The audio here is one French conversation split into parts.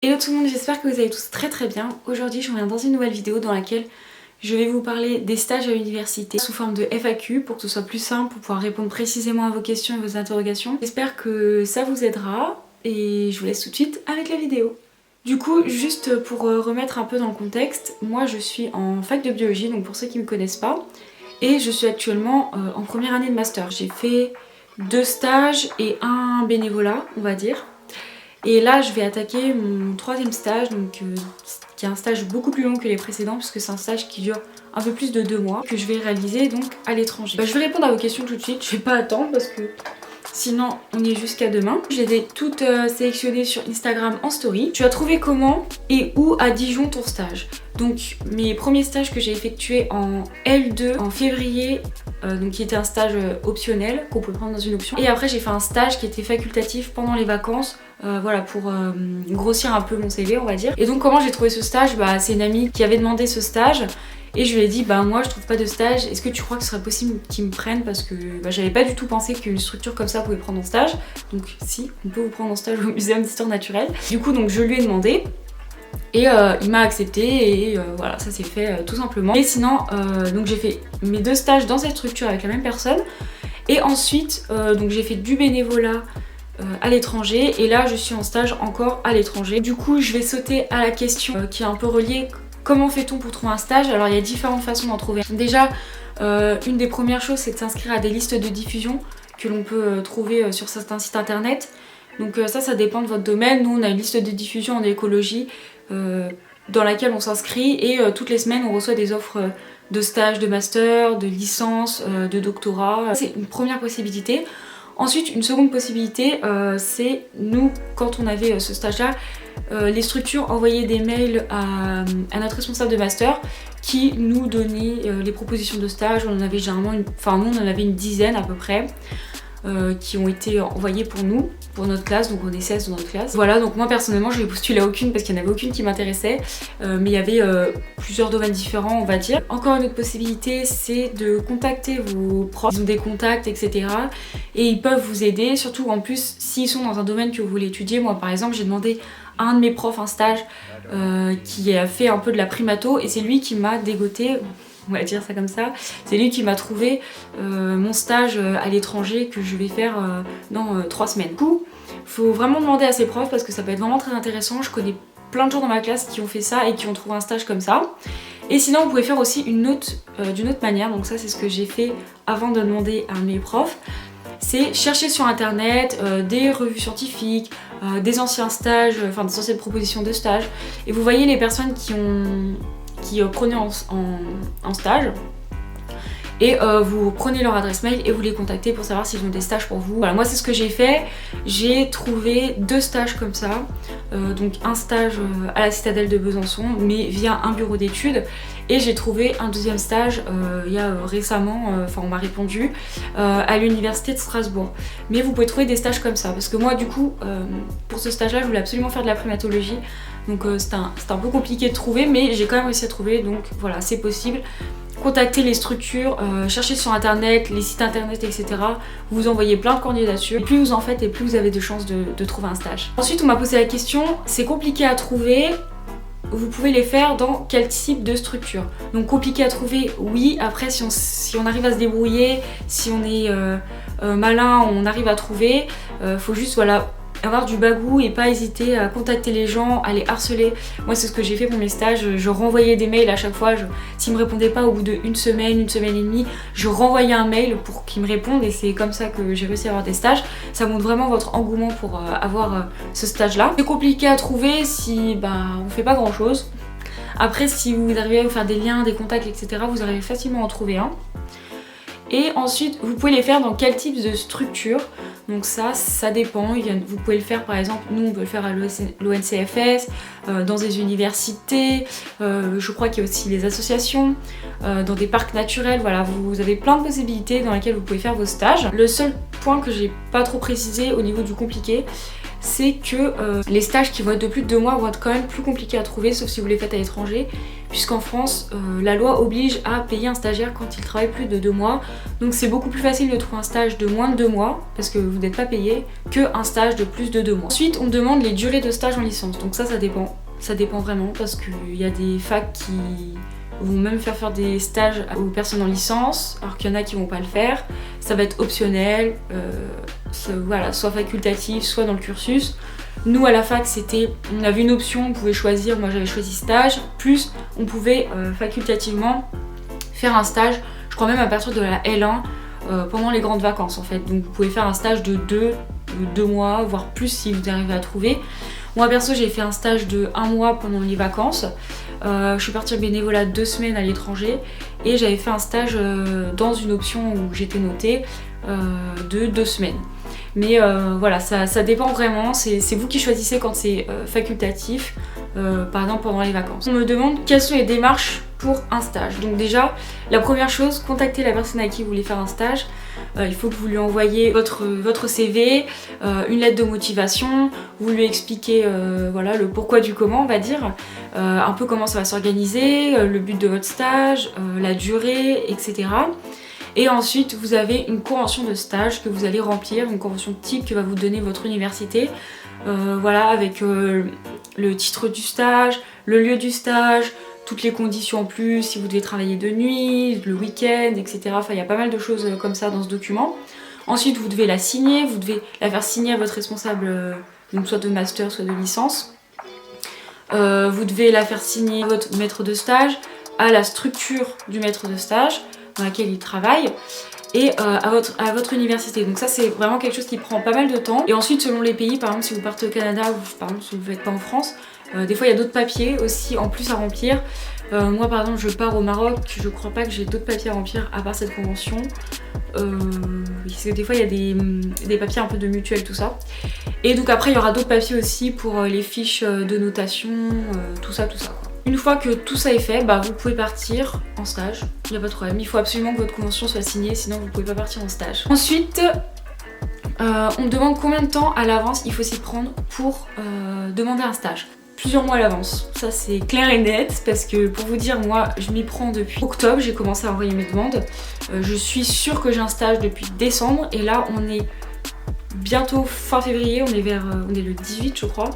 Hello tout le monde, j'espère que vous allez tous très bien. Aujourd'hui je reviens dans une nouvelle vidéo dans laquelle je vais vous parler des stages à l'université sous forme de FAQ pour que ce soit plus simple, pour pouvoir répondre précisément à vos questions et vos interrogations. J'espère que ça vous aidera et je vous laisse tout de suite avec la vidéo. Du coup, juste pour remettre un peu dans le contexte, moi je suis en fac de biologie, donc pour ceux qui ne me connaissent pas, et je suis actuellement en première année de master. J'ai fait 2 stages et un bénévolat, on va dire. Et là je vais attaquer mon 3e stage, donc qui est un stage beaucoup plus long que les précédents puisque c'est un stage qui dure un peu plus de 2 mois que je vais réaliser donc à l'étranger. Je vais répondre à vos questions tout de suite, je vais pas attendre parce que sinon on y est jusqu'à demain. Je les ai toutes sélectionnées sur Instagram en story. Tu as trouvé comment et où à Dijon ton stage? Donc mes premiers stages que j'ai effectués en L2 en février, donc qui était un stage optionnel qu'on pouvait prendre dans une option. Et après j'ai fait un stage qui était facultatif pendant les vacances, voilà, pour grossir un peu mon CV on va dire. Et donc comment j'ai trouvé ce stage? C'est une amie qui avait demandé ce stage. Et je lui ai dit moi je trouve pas de stage, est-ce que tu crois que ce serait possible qu'ils me prennent? Parce que j'avais pas du tout pensé qu'une structure comme ça pouvait prendre en stage. Donc si, on peut vous prendre en stage au Muséum d'Histoire Naturelle. Du coup donc je lui ai demandé. Et il m'a accepté et voilà, ça s'est fait tout simplement. Et sinon, donc j'ai fait mes 2 stages dans cette structure avec la même personne. Et ensuite, donc j'ai fait du bénévolat à l'étranger. Et là, je suis en stage encore à l'étranger. Du coup, je vais sauter à la question qui est un peu reliée. Comment fait-on pour trouver un stage? Alors, il y a différentes façons d'en trouver. Déjà, une des premières choses, c'est de s'inscrire à des listes de diffusion que l'on peut trouver sur certains sites internet. Donc ça dépend de votre domaine. Nous, on a une liste de diffusion en écologie dans laquelle on s'inscrit et toutes les semaines, on reçoit des offres de stage, de master, de licence, de doctorat. C'est une première possibilité. Ensuite, une seconde possibilité, c'est nous, quand on avait ce stage-là, les structures envoyaient des mails à notre responsable de master qui nous donnait les propositions de stage. On en avait généralement, nous on en avait une dizaine à peu près. Qui ont été envoyés pour nous, pour notre classe, donc on est 16 dans notre classe. Voilà, donc moi personnellement je n'ai postulé à aucune parce qu'il n'y en avait aucune qui m'intéressait, mais il y avait plusieurs domaines différents on va dire. Encore une autre possibilité, c'est de contacter vos profs, ils ont des contacts etc. et ils peuvent vous aider, surtout en plus s'ils sont dans un domaine que vous voulez étudier. Moi par exemple j'ai demandé à un de mes profs un stage qui a fait un peu de la primato et c'est lui qui m'a dégoté, on va dire ça comme ça. C'est lui qui m'a trouvé mon stage à l'étranger que je vais faire dans 3 semaines. Du coup, faut vraiment demander à ses profs parce que ça peut être vraiment très intéressant. Je connais plein de gens dans ma classe qui ont fait ça et qui ont trouvé un stage comme ça. Et sinon, vous pouvez faire aussi d'une autre manière. Donc ça, c'est ce que j'ai fait avant de demander à mes profs. C'est chercher sur internet des revues scientifiques, des anciens stages, enfin des anciennes propositions de stage. Et vous voyez les personnes qui prenaient en stage et vous prenez leur adresse mail et vous les contactez pour savoir s'ils ont des stages pour vous. Voilà, moi c'est ce que j'ai fait, j'ai trouvé 2 stages comme ça, donc un stage à la Citadelle de Besançon mais via un bureau d'études et j'ai trouvé un 2e stage il y a récemment, on m'a répondu, à l'université de Strasbourg. Mais vous pouvez trouver des stages comme ça parce que moi du coup pour ce stage là je voulais absolument faire de la primatologie. Donc c'était un peu compliqué de trouver mais j'ai quand même réussi à trouver, donc voilà, c'est possible. Contactez les structures, cherchez sur internet, les sites internet etc. Vous envoyez plein de candidatures. Et plus vous en faites et plus vous avez de chances de trouver un stage. Ensuite on m'a posé la question, c'est compliqué à trouver, vous pouvez les faire dans quel type de structure? Donc compliqué à trouver, oui, après si on arrive à se débrouiller, si on est malin, on arrive à trouver, faut juste voilà avoir du bagou et pas hésiter à contacter les gens, à les harceler. Moi c'est ce que j'ai fait pour mes stages, je renvoyais des mails à chaque fois, s'ils me répondaient pas au bout d'une semaine, 1 semaine et demie, je renvoyais un mail pour qu'ils me répondent et c'est comme ça que j'ai réussi à avoir des stages. Ça montre vraiment votre engouement pour avoir ce stage là. C'est compliqué à trouver si on fait pas grand chose. Après si vous arrivez à vous faire des liens, des contacts etc, vous arrivez facilement à en trouver un. Et ensuite, vous pouvez les faire dans quel type de structure? Donc ça dépend. Vous pouvez le faire par exemple, nous on peut le faire à l'ONCFS, dans des universités, je crois qu'il y a aussi les associations, dans des parcs naturels, voilà, vous avez plein de possibilités dans lesquelles vous pouvez faire vos stages. Le seul point que j'ai pas trop précisé au niveau du compliqué, c'est que les stages qui vont être de plus de 2 mois vont être quand même plus compliqués à trouver, sauf si vous les faites à l'étranger, puisqu'en France, la loi oblige à payer un stagiaire quand il travaille plus de 2 mois. Donc c'est beaucoup plus facile de trouver un stage de moins de 2 mois, parce que vous n'êtes pas payé, qu'un stage de plus de 2 mois. Ensuite, on demande les durées de stage en licence, donc ça dépend. Ça dépend vraiment, parce qu'il y a des facs qui vont même faire des stages aux personnes en licence, alors qu'il y en a qui vont pas le faire. Ça va être optionnel, voilà, soit facultatif, soit dans le cursus. Nous à la fac, on avait une option, on pouvait choisir, moi j'avais choisi stage, plus on pouvait facultativement faire un stage, je crois même à partir de la L1, pendant les grandes vacances en fait. Donc vous pouvez faire un stage de 2 mois, voire plus si vous arrivez à trouver. Moi perso j'ai fait un stage de 1 mois pendant les vacances. Je suis partie en bénévolat 2 semaines à l'étranger et j'avais fait un stage dans une option où j'étais notée de 2 semaines. Mais voilà, ça dépend vraiment, c'est vous qui choisissez quand c'est facultatif, par exemple pendant les vacances. On me demande quelles sont les démarches pour un stage. Donc déjà, la première chose, contactez la personne à qui vous voulez faire un stage. Il faut que vous lui envoyiez votre CV, une lettre de motivation, vous lui expliquez voilà, le pourquoi du comment on va dire, un peu comment ça va s'organiser, le but de votre stage, la durée, etc. Et ensuite vous avez une convention de stage que vous allez remplir, une convention type que va vous donner votre université, voilà, avec le titre du stage, le lieu du stage, toutes les conditions en plus, si vous devez travailler de nuit, le week-end, etc. Enfin, il y a pas mal de choses comme ça dans ce document. Ensuite, vous devez la signer, vous devez la faire signer à votre responsable, donc soit de master, soit de licence. Vous devez la faire signer à votre maître de stage, à la structure du maître de stage dans laquelle il travaille, et à votre université. Donc ça c'est vraiment quelque chose qui prend pas mal de temps. Et ensuite selon les pays, par exemple si vous partez au Canada ou par exemple si vous n'êtes pas en France, des fois il y a d'autres papiers aussi en plus à remplir. Moi par exemple je pars au Maroc, je crois pas que j'ai d'autres papiers à remplir à part cette convention. Parce que des fois il y a des papiers un peu de mutuelle, tout ça. Et donc après il y aura d'autres papiers aussi pour les fiches de notation, tout ça quoi. Une fois que tout ça est fait, bah, vous pouvez partir en stage, il n'y a pas de problème. Il faut absolument que votre convention soit signée, sinon vous ne pouvez pas partir en stage. Ensuite, on demande combien de temps à l'avance il faut s'y prendre pour demander un stage. Plusieurs mois à l'avance, ça c'est clair et net, parce que pour vous dire, moi je m'y prends depuis octobre, j'ai commencé à envoyer mes demandes. Je suis sûre que j'ai un stage depuis décembre, et là on est bientôt fin février, on est le 18 je crois.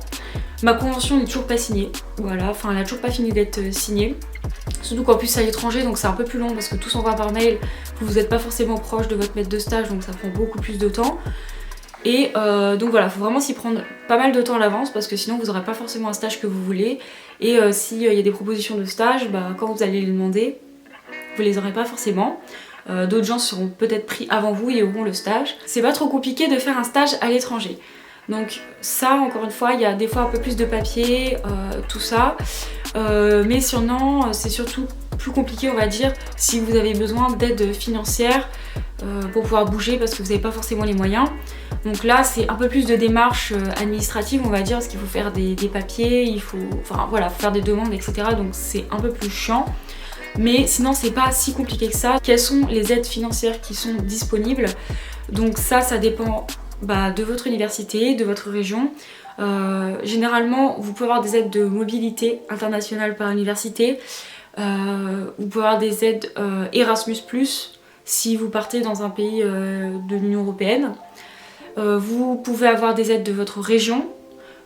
Ma convention n'est toujours pas signée, voilà, enfin elle a toujours pas fini d'être signée. Surtout qu'en plus c'est à l'étranger, donc c'est un peu plus long parce que tout s'envoie par mail. Vous n'êtes pas forcément proche de votre maître de stage, donc ça prend beaucoup plus de temps. Et donc voilà, il faut vraiment s'y prendre pas mal de temps à l'avance parce que sinon vous n'aurez pas forcément un stage que vous voulez. Et s'il y a des propositions de stage, bah, quand vous allez les demander, vous les aurez pas forcément. D'autres gens seront peut-être pris avant vous et auront le stage. C'est pas trop compliqué de faire un stage à l'étranger. Donc ça, encore une fois, il y a des fois un peu plus de papier, tout ça. Mais sinon, c'est surtout plus compliqué, on va dire, si vous avez besoin d'aide financière pour pouvoir bouger parce que vous n'avez pas forcément les moyens. Donc là, c'est un peu plus de démarches administratives, on va dire, parce qu'il faut faire des papiers, il faut, enfin, voilà, faire des demandes, etc. Donc c'est un peu plus chiant. Mais sinon, c'est pas si compliqué que ça. Quelles sont les aides financières qui sont disponibles? Donc ça dépend de votre université, de votre région. Généralement, vous pouvez avoir des aides de mobilité internationale par université. Vous pouvez avoir des aides Erasmus+, si vous partez dans un pays de l'Union européenne. Vous pouvez avoir des aides de votre région.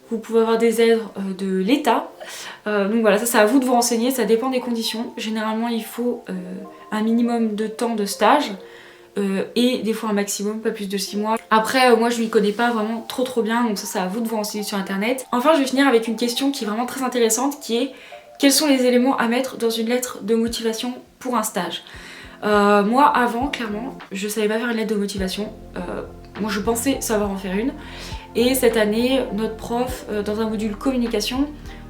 Vous pouvez avoir des aides de l'État. Donc voilà, ça c'est à vous de vous renseigner, ça dépend des conditions. Généralement, il faut un minimum de temps de stage. Et des fois un maximum, pas plus de 6 mois. Après, moi je m'y connais pas vraiment trop bien, donc ça c'est à vous de vous renseigner sur internet. Enfin, je vais finir avec une question qui est vraiment très intéressante, qui est quels sont les éléments à mettre dans une lettre de motivation pour un stage? Moi avant, clairement, je savais pas faire une lettre de motivation. Moi je pensais savoir en faire une. Et cette année, notre prof, dans un module communication,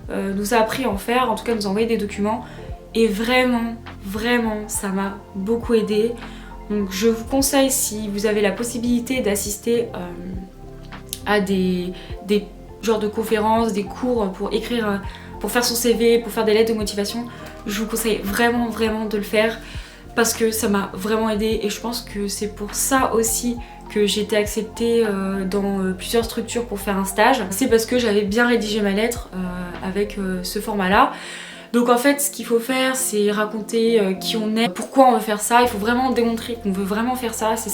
nous a appris à en faire, en tout cas nous a envoyé des documents. Et vraiment, ça m'a beaucoup aidé. Donc je vous conseille, si vous avez la possibilité d'assister à des genres de conférences, des cours pour écrire, pour faire son CV, pour faire des lettres de motivation, je vous conseille vraiment de le faire parce que ça m'a vraiment aidé et je pense que c'est pour ça aussi que j'ai été acceptée dans plusieurs structures pour faire un stage. C'est parce que j'avais bien rédigé ma lettre avec ce format-là. Donc en fait, ce qu'il faut faire, c'est raconter qui on est, pourquoi on veut faire ça. Il faut vraiment démontrer qu'on veut vraiment faire ça. C'est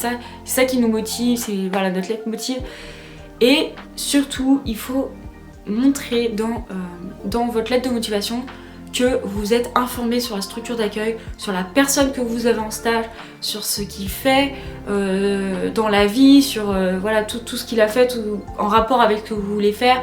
ça qui nous motive, c'est voilà, notre lettre motive. Et surtout, il faut montrer dans votre lettre de motivation que vous êtes informé sur la structure d'accueil, sur la personne que vous avez en stage, sur ce qu'il fait dans la vie, sur voilà, tout ce qu'il a fait en rapport avec ce que vous voulez faire.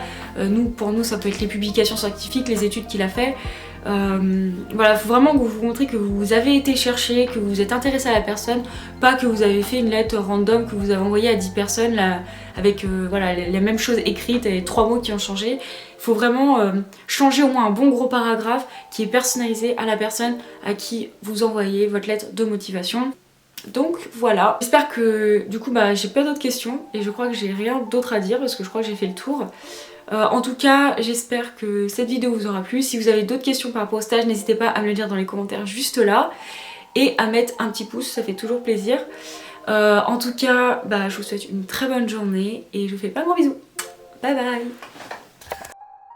Pour nous, ça peut être les publications scientifiques, les études qu'il a fait. Voilà, il faut vraiment que vous montrez que vous avez été chercher, que vous êtes intéressé à la personne, pas que vous avez fait une lettre random que vous avez envoyée à 10 personnes là, avec voilà, les mêmes choses écrites et 3 mots qui ont changé. Il faut vraiment changer au moins un bon gros paragraphe qui est personnalisé à la personne à qui vous envoyez votre lettre de motivation. Donc voilà, j'espère que du coup j'ai pas d'autres questions et je crois que j'ai rien d'autre à dire parce que je crois que j'ai fait le tour. En tout cas, j'espère que cette vidéo vous aura plu. Si vous avez d'autres questions par rapport au stage, n'hésitez pas à me le dire dans les commentaires juste là et à mettre un petit pouce, ça fait toujours plaisir. En tout cas, je vous souhaite une très bonne journée et je vous fais pas de gros bisous. Bye bye.